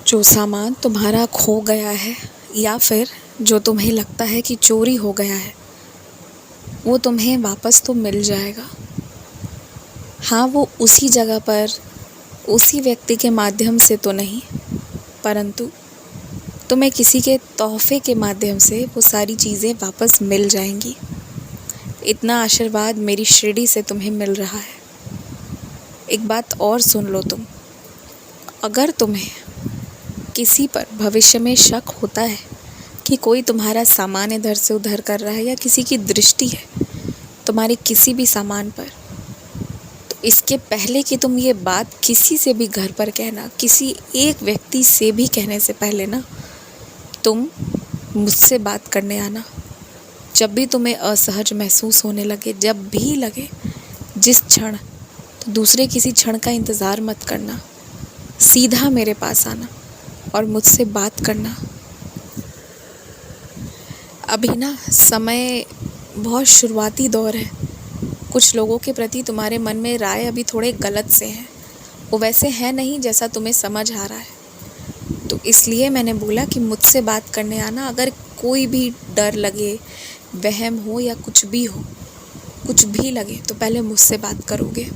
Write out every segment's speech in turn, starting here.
जो सामान तुम्हारा खो गया है या फिर जो तुम्हें लगता है कि चोरी हो गया है, वो तुम्हें वापस तो मिल जाएगा। हाँ, वो उसी जगह पर उसी व्यक्ति के माध्यम से तो नहीं, परंतु तुम्हें किसी के तोहफे के माध्यम से वो सारी चीज़ें वापस मिल जाएंगी। इतना आशीर्वाद मेरी शिरडी से तुम्हें मिल रहा है। एक बात और सुन लो तुम, अगर तुम्हें किसी पर भविष्य में शक होता है कि कोई तुम्हारा सामान इधर से उधर कर रहा है या किसी की दृष्टि है तुम्हारे किसी भी सामान पर, तो इसके पहले कि तुम ये बात किसी से भी घर पर कहना, किसी एक व्यक्ति से भी कहने से पहले ना, तुम मुझसे बात करने आना। जब भी तुम्हें असहज महसूस होने लगे, जब भी लगे, जिस क्षण, तो दूसरे किसी क्षण का इंतज़ार मत करना, सीधा मेरे पास आना और मुझसे बात करना। अभी ना समय बहुत शुरुआती दौर है। कुछ लोगों के प्रति तुम्हारे मन में राय अभी थोड़े गलत से हैं, वो वैसे हैं नहीं जैसा तुम्हें समझ आ रहा है। तो इसलिए मैंने बोला कि मुझसे बात करने आना। अगर कोई भी डर लगे, वहम हो या कुछ भी हो, कुछ भी लगे, तो पहले मुझसे बात करोगे।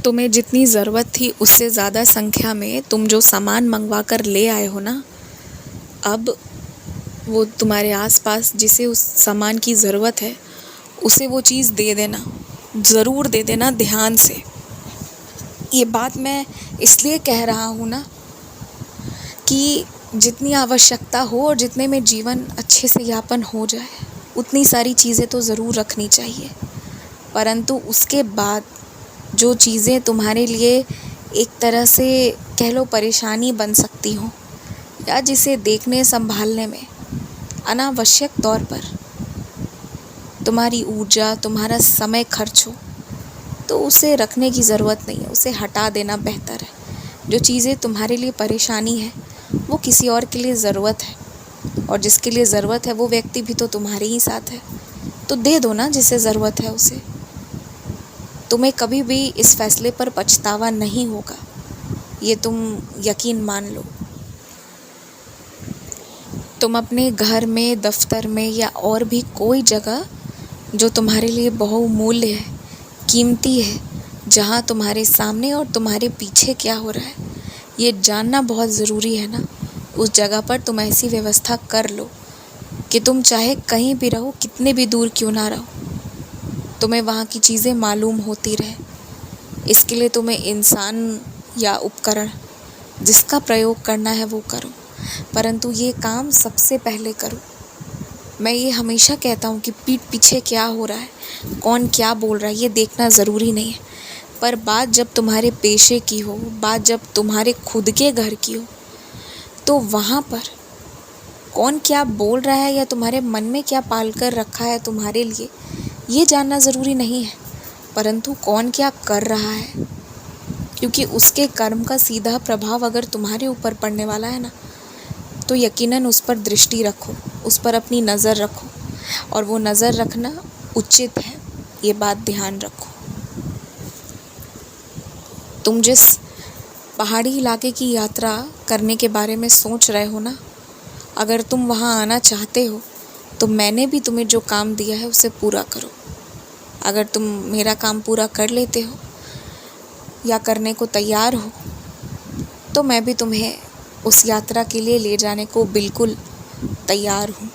तुम्हें जितनी ज़रूरत थी उससे ज़्यादा संख्या में तुम जो सामान मंगवा कर ले आए हो ना, अब वो तुम्हारे आसपास जिसे उस सामान की ज़रूरत है उसे वो चीज़ दे देना, ज़रूर दे देना, ध्यान से। ये बात मैं इसलिए कह रहा हूँ ना कि जितनी आवश्यकता हो और जितने में जीवन अच्छे से यापन हो जाए, उतनी सारी चीज़ें तो ज़रूर रखनी चाहिए। परंतु उसके बाद जो चीज़ें तुम्हारे लिए एक तरह से कह लो परेशानी बन सकती हो, या जिसे देखने संभालने में अनावश्यक तौर पर तुम्हारी ऊर्जा, तुम्हारा समय खर्च हो, तो उसे रखने की ज़रूरत नहीं है, उसे हटा देना बेहतर है। जो चीज़ें तुम्हारे लिए परेशानी है वो किसी और के लिए ज़रूरत है, और जिसके लिए ज़रूरत है वो व्यक्ति भी तो तुम्हारे ही साथ है, तो दे दो ना जिसे ज़रूरत है उसे। तुम्हें कभी भी इस फैसले पर पछतावा नहीं होगा, ये तुम यकीन मान लो। तुम अपने घर में, दफ्तर में या और भी कोई जगह जो तुम्हारे लिए बहुमूल्य है, कीमती है, जहाँ तुम्हारे सामने और तुम्हारे पीछे क्या हो रहा है ये जानना बहुत ज़रूरी है ना, उस जगह पर तुम ऐसी व्यवस्था कर लो कि तुम चाहे कहीं भी रहो, कितने भी दूर क्यों ना रहो, तुम्हें वहाँ की चीज़ें मालूम होती रहे। इसके लिए तुम्हें इंसान या उपकरण जिसका प्रयोग करना है वो करो, परंतु ये काम सबसे पहले करो। मैं ये हमेशा कहता हूँ कि पीठ पीछे क्या हो रहा है, कौन क्या बोल रहा है, ये देखना ज़रूरी नहीं है, पर बात जब तुम्हारे पेशे की हो, बात जब तुम्हारे खुद के घर की हो, तो वहाँ पर कौन क्या बोल रहा है या तुम्हारे मन में क्या पाल कर रखा है तुम्हारे लिए, ये जानना ज़रूरी नहीं है, परंतु कौन क्या कर रहा है, क्योंकि उसके कर्म का सीधा प्रभाव अगर तुम्हारे ऊपर पड़ने वाला है ना, तो यकीनन उस पर दृष्टि रखो, उस पर अपनी नज़र रखो, और वो नज़र रखना उचित है, ये बात ध्यान रखो। तुम जिस पहाड़ी इलाके की यात्रा करने के बारे में सोच रहे हो ना, अगर तुम वहाँ आना चाहते हो तो मैंने भी तुम्हें जो काम दिया है उसे पूरा करो। अगर तुम मेरा काम पूरा कर लेते हो या करने को तैयार हो, तो मैं भी तुम्हें उस यात्रा के लिए ले जाने को बिल्कुल तैयार हूँ।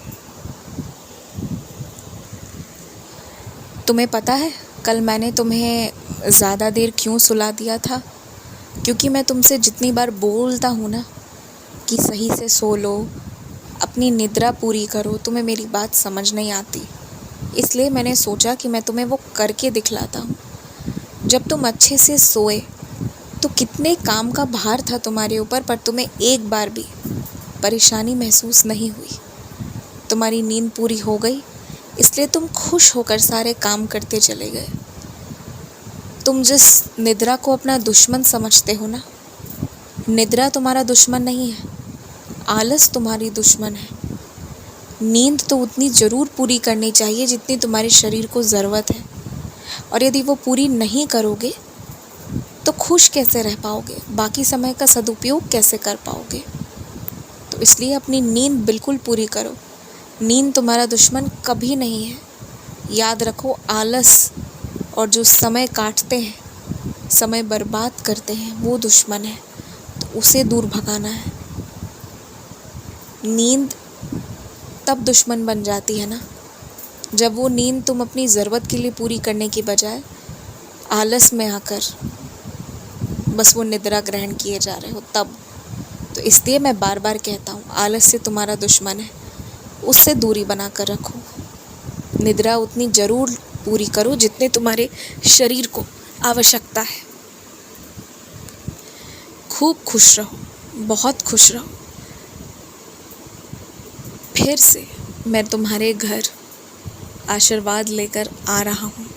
तुम्हें पता है कल मैंने तुम्हें ज़्यादा देर क्यों सुला दिया था? क्योंकि मैं तुमसे जितनी बार बोलता हूँ ना कि सही से सो लो, अपनी निद्रा पूरी करो, तुम्हें मेरी बात समझ नहीं आती। इसलिए मैंने सोचा कि मैं तुम्हें वो करके दिखलाता हूँ। जब तुम अच्छे से सोए तो कितने काम का भार था तुम्हारे ऊपर, पर तुम्हें एक बार भी परेशानी महसूस नहीं हुई। तुम्हारी नींद पूरी हो गई, इसलिए तुम खुश होकर सारे काम करते चले गए। तुम जिस निद्रा को अपना दुश्मन समझते हो ना, निद्रा तुम्हारा दुश्मन नहीं है, आलस तुम्हारी दुश्मन है। नींद तो उतनी ज़रूर पूरी करनी चाहिए जितनी तुम्हारे शरीर को ज़रूरत है, और यदि वो पूरी नहीं करोगे तो खुश कैसे रह पाओगे, बाकी समय का सदुपयोग कैसे कर पाओगे। तो इसलिए अपनी नींद बिल्कुल पूरी करो। नींद तुम्हारा दुश्मन कभी नहीं है। याद रखो, आलस और जो समय काटते हैं, समय बर्बाद करते हैं, वो दुश्मन है। तो उसे दूर भगाना है। नींद तब दुश्मन बन जाती है ना, जब वो नींद तुम अपनी ज़रूरत के लिए पूरी करने की बजाय आलस में आकर बस वो निद्रा ग्रहण किए जा रहे हो तब। तो इसलिए मैं बार बार कहता हूँ, आलस्य तुम्हारा दुश्मन है, उससे दूरी बना कर रखो। निद्रा उतनी ज़रूर पूरी करो जितने तुम्हारे शरीर को आवश्यकता है। खूब खुश रहो, बहुत खुश रहो। फिर से मैं तुम्हारे घर आशीर्वाद लेकर आ रहा हूँ।